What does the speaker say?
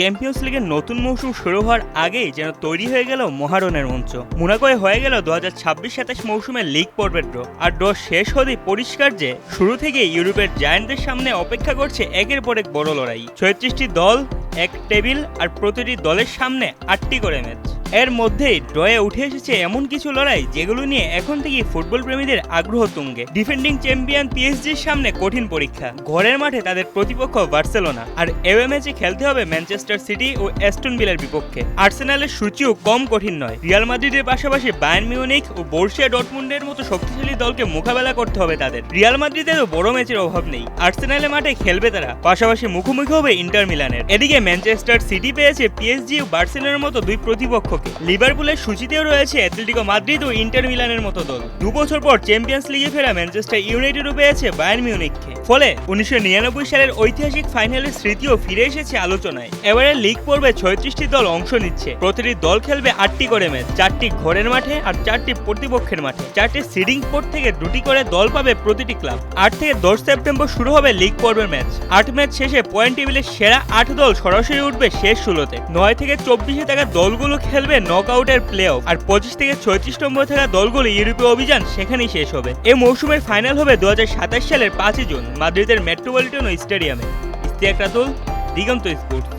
Champions লিগের নতুন মৌসুম শুরু হওয়ার আগেই যেন তৈরি হয়ে গেল মহারণের মঞ্চ। মোনাকোয় হয়ে গেল 2026-27 মৌসুমের লিগ পর্বের ড্র। আর ড্র শেষ হতেই পরিষ্কার যে শুরু থেকে ইউরোপের জায়ান্টদের সামনে অপেক্ষা করছে একের পর এক বড় লড়াই। 36টি দল, এক টেবিল, আর প্রতিটি দলের সামনে 8টি করে ম্যাচ। এর মধ্যেই ড্রয়ে উঠে এসেছে এমন কিছু লড়াই যেগুলো নিয়ে এখন থেকেই ফুটবল প্রেমীদের আগ্রহ তুঙ্গে। ডিফেন্ডিং চ্যাম্পিয়ন পিএসজির সামনে কঠিন পরীক্ষা, ঘরের মাঠে তাদের প্রতিপক্ষ বার্সেলোনা, আর এওয়ে ম্যাচে খেলতে হবে ম্যানচেস্টার সিটি ও অ্যাস্টন ভিলার বিপক্ষে। আর্সেনালের সূচিও কম কঠিন নয়, রিয়াল মাদ্রিদের পাশাপাশি বায়ার্ন মিউনিখ ও বর্ষিয়া ডর্টমুন্ডের মতো শক্তিশালী দলকে মোকাবেলা করতে হবে তাদের। রিয়াল মাদ্রিদেরও বড় ম্যাচের অভাব নেই, আর্সেনালের মাঠে খেলবে তারা, পাশাপাশি মুখোমুখি হবে ইন্টার মিলানের। এদিকে ম্যানচেস্টার সিটি পেয়েছে পিএসজি ও বার্সেলোনার মতো দুই প্রতিপক্ষ। লিভারপুলের সূচিতেও রয়েছে অ্যাটলেটিকো মাদ্রিদ ও ইন্টার মিলানের মতো দল। 2 বছর পর চ্যাম্পিয়ন্স লিগে ফেরা ম্যানচেস্টার ইউনাইটেডও পেয়েছে বায়ার্ন মিউনিখকে। ফলে 1999 সালের ঐতিহাসিক ফাইনালের স্মৃতিও ফিরে এসেছে আলোচনায়। এবারে লিগ পর্বে 36টি দল অংশ নিচ্ছে। প্রতিটি দল খেলবে 8টি করে ম্যাচ, 4টি ঘরের মাঠে আর 4টি প্রতিপক্ষের মাঠে। 4টি সিডিং পট থেকে 2টি করে দল পাবে প্রতিটি ক্লাব। 8 থেকে 10 সেপ্টেম্বর শুরু হবে লিগ পর্বের ম্যাচ। 8 ম্যাচ শেষে পয়েন্ট টেবিলের সেরা 8 দল সরাসরি উঠবে শেষ 16তে। 9 থেকে 24 থাকা দলগুলো খেলবে নকআউটের প্লে অফ, আর 25 থেকে 36 নম্বরে থাকা দলগুলো ইউরোপীয় অভিযান সেখানেই শেষ হবে। এই মৌসুমের ফাইনাল হবে 2027 সালের 5 জুন মাদ্রিদের মেট্রোপলিটন স্টেডিয়ামে। ইশতিয়াক রাতুল, দিগন্ত স্পোর্টস।